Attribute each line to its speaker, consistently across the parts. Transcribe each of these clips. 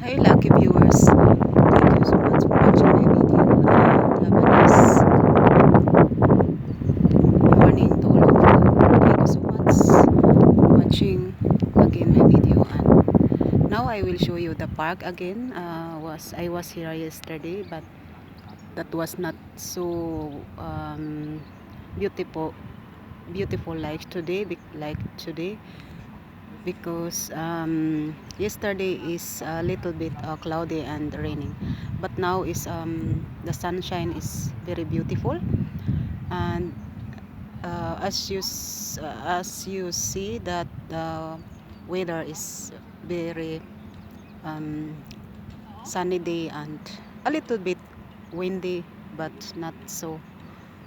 Speaker 1: Hi lucky viewers, thank you so much for watching my video and have a nice morning to all of you. Thank you so much for watching again my video, and now I will show you the park again. I was here yesterday, but that was not so beautiful like today, because yesterday is a little bit cloudy and raining, but now is the sunshine is very beautiful, and as you see that the weather is very um, sunny day and a little bit windy, but not so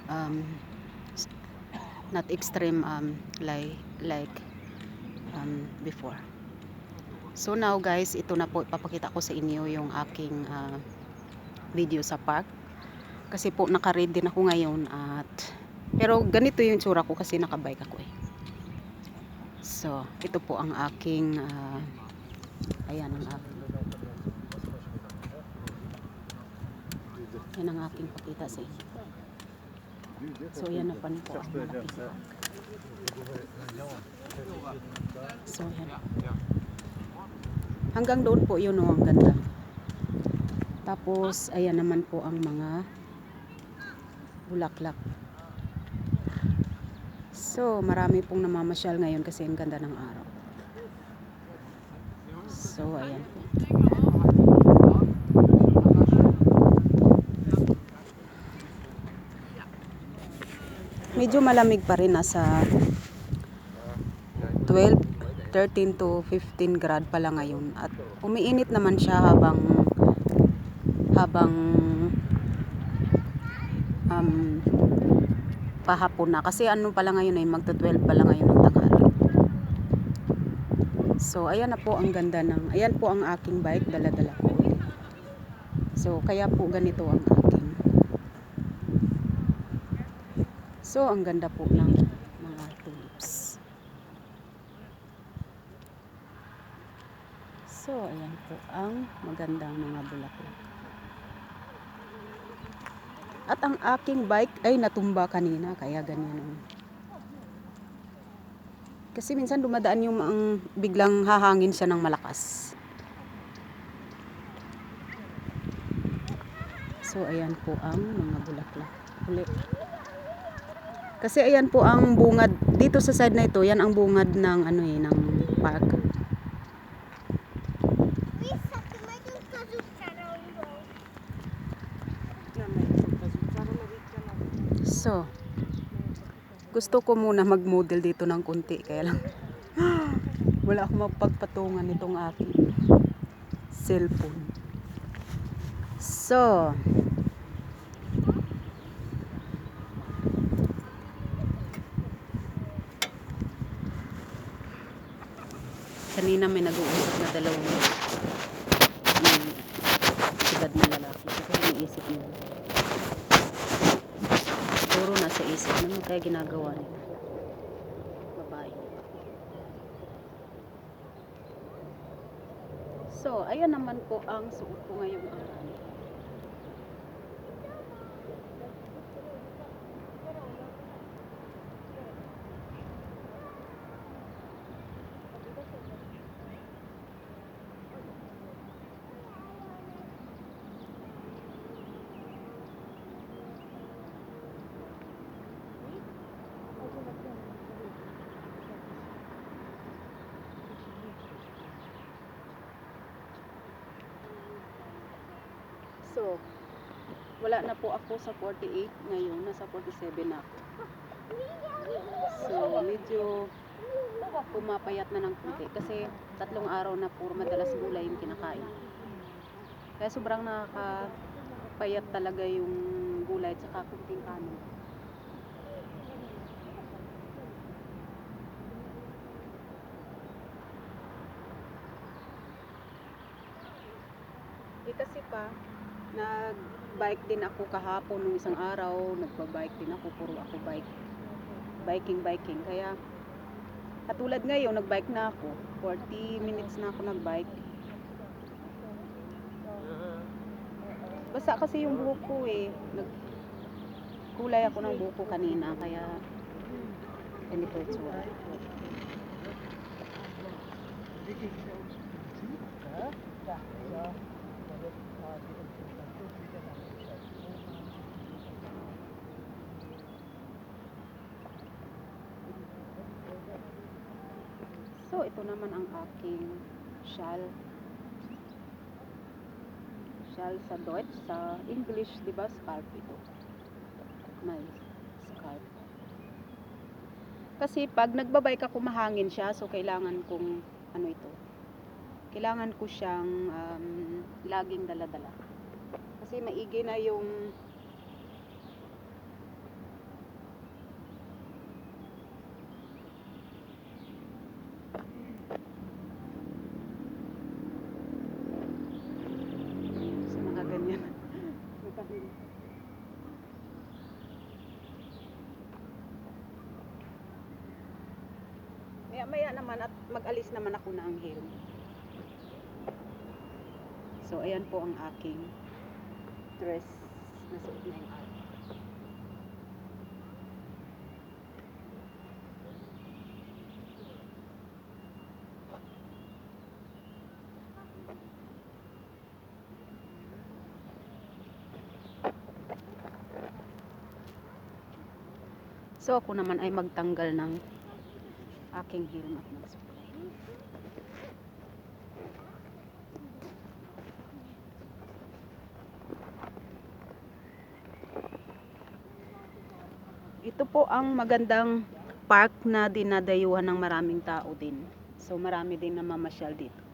Speaker 1: um, not extreme before. So now guys, ito na po, papakita ko sa inyo yung aking video sa park. Kasi po naka-read din ako ngayon, at pero ganito yung tsura ko kasi nakabike ako eh. So, ito po ang aking ayan ang aking. Yan ang aking pakita sa inyo. So, yan na po ang malaking park. So, yan. Hanggang doon po yun, oh, ang ganda. Tapos, ayan naman po ang mga bulaklak. So, marami pong namamasyal ngayon kasi ang ganda ng araw. So, ayan po. Medyo malamig pa rin, nasa 13 to 15 grad pala ngayon, at umiinit naman siya habang pahapon na, kasi ano pala ngayon ay magto-12 pala ngayon ng tanghali. So ayan na po ang ganda ng, ayan po ang aking bike, dala-dala ko. So kaya po ganito ang aking. So ang ganda po ng mga tulips. So ayan po ang magandang mga bulaklak. At ang aking bike ay natumba kanina, kaya ganyan. Kasi minsan dumadaan yung biglang hahangin siya ng malakas. So ayan po ang mga bulaklak. Ulit. Kasi ayan po ang bungad dito sa side na ito, yan ang bungad ng ng park. So, gusto ko muna mag-model dito ng konti, kaya lang wala akong mapagpatungan itong aking cellphone. So, kanina may nag-uusap na dalawang edad na lalaki, kasi iniisip nila. Siguro nasa isip naman kaya ginagawa nila. Babae. So, ayan naman po ang suot ko ngayong araw. So, wala na po ako sa 48 ngayon, nasa 47 na ako. So, medyo pumapayat na ng konti kasi 3 araw na puro madalas gulay yung kinakain. Kaya sobrang nakakapayat talaga yung gulay at saka kunting kanin. Kasi pa nag-bike din ako kahapon nung isang araw, nagba-bike din ako, puro ako biking, kaya katulad ngayon, nag-bike na ako, 40 minutes na ako nag-bike. Basa kasi yung buhok ko eh. Kulay ako ng buhok ko kanina, kaya ganito yung tsura. So, ito naman ang aking shawl. Shawl sa Deutsch, sa English, di ba? Scarf ito. May scarf. Kasi pag nagbabike ako, mahangin siya, so kailangan kong ano ito. Kailangan ko siyang laging dala-dala. Kasi maigi na yung sa mga ganyan. Maya naman at mag-alis naman ako ng helm. So ayan po ang aking dress. Nasuot na yung aking. So ako naman ay magtanggal ng aking helm at mag-spray. Ito po ang magandang park na dinadayuhan ng maraming tao din. So marami din na mamasyal dito.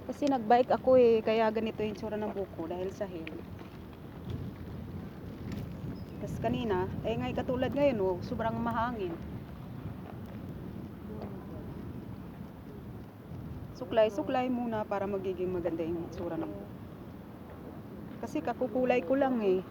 Speaker 1: Kasi nagbike ako eh, kaya ganito yung tsura ng buko dahil sa hill. Tapos kanina, eh ngay katulad ngayon, oh, sobrang mahangin. Suklay muna para magiging maganda yung tsura ng buko. Kasi kakukulay ko lang eh.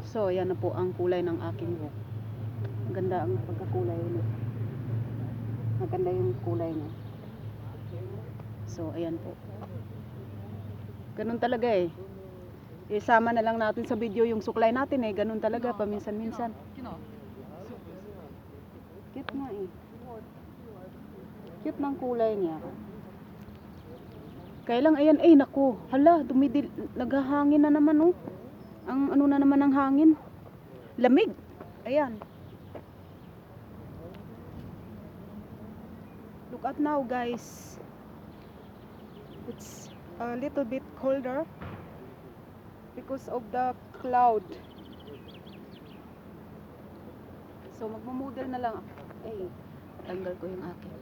Speaker 1: So, yan na po ang kulay ng aking buhok. Maganda ang pagkakulay niya. Maganda yung kulay niya. So, ayan po. Ganun talaga eh. Isama na lang natin sa video yung suklay natin eh. Ganun talaga, paminsan-minsan. Cute nga eh. Cute ng kulay niya. Kaya lang, ayan, eh, naku. Hala, naghahangin na naman oh. Ang ano na naman ng hangin. Lamig. Ayan. Look at now guys. It's a little bit colder because of the cloud. So magmo-model na lang ako. Ay, tanggal ko yung akin.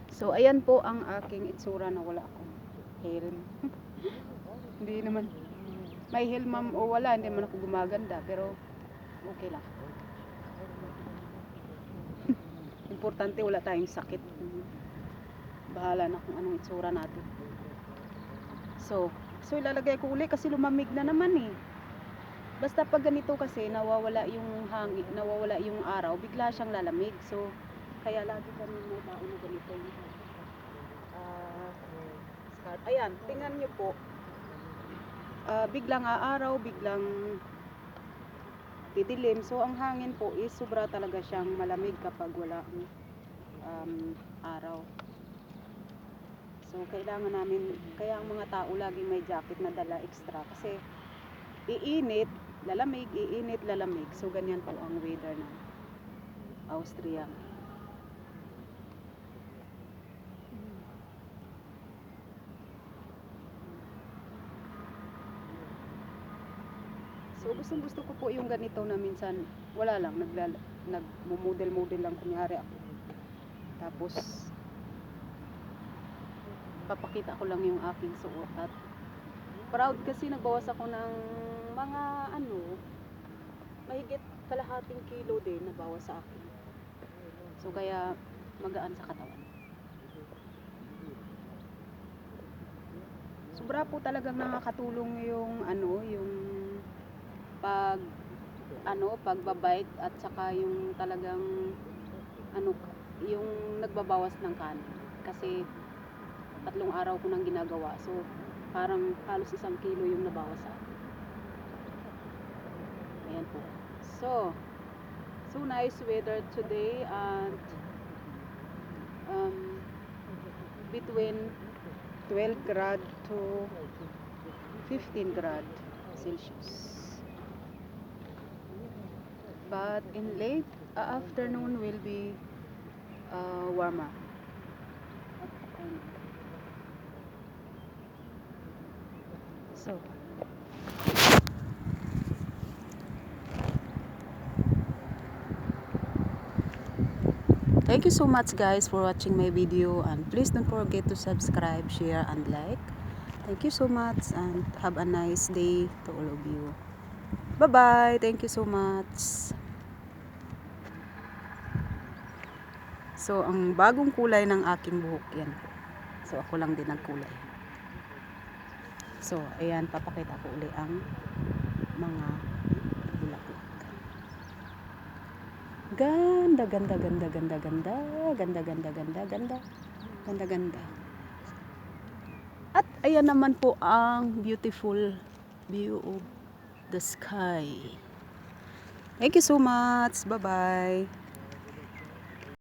Speaker 1: So ayan po ang aking itsura na wala akong helm. Hindi naman. May helm ma'am o wala, hindi man ako gumaganda, pero okay lang. Importante wala tayong sakit. Bahala na kung anong itsura natin. So ilalagay ko uli kasi lumamig na naman eh. Basta pag ganito kasi nawawala yung hangin, nawawala yung araw, bigla siyang lalamig. So kaya lagi kami may tao na ganito. Ayan, tingnan niyo po. Biglang aaraw, biglang didilim. So ang hangin po is sobra talaga siyang malamig kapag wala araw. So kailangan namin, kaya ang mga tao laging may jacket na dala extra kasi iinit, lalamig, iinit, lalamig. So ganyan po ang weather ng Austria. So gusto ko po yung ganito na minsan wala lang, nagmo-model lang kunyari ako. Tapos papakita ko lang yung aking suot at proud kasi nagbawas ako ng mga mahigit kalahating kilo din na bawas sa akin. So kaya magaan sa katawan. Sobra po talagang nakakatulong yung yung pag pagbabike at saka yung talagang yung nagbabawas ng kanin. Kasi 3 araw ko nang ginagawa. So parang halos 1 kilo yung nabawas sa akin. Ayan po. So nice weather today and between 12 grad to 15 grad Celsius. But in late afternoon will be warmer. So thank you so much guys for watching my video, and please don't forget to subscribe, share and like. Thank you so much and have a nice day to all of you. Bye bye. Thank you so much. So ang bagong kulay ng aking buhok yan. So ako lang din nagkulay. So ayan, papakita ko uli ang mga bulaklak. Ganda, ganda, ganda, ganda, ganda, ganda, ganda, ganda, ganda, ganda, ganda. At ayan naman po ang beautiful view of the sky. Thank you so much. Bye bye.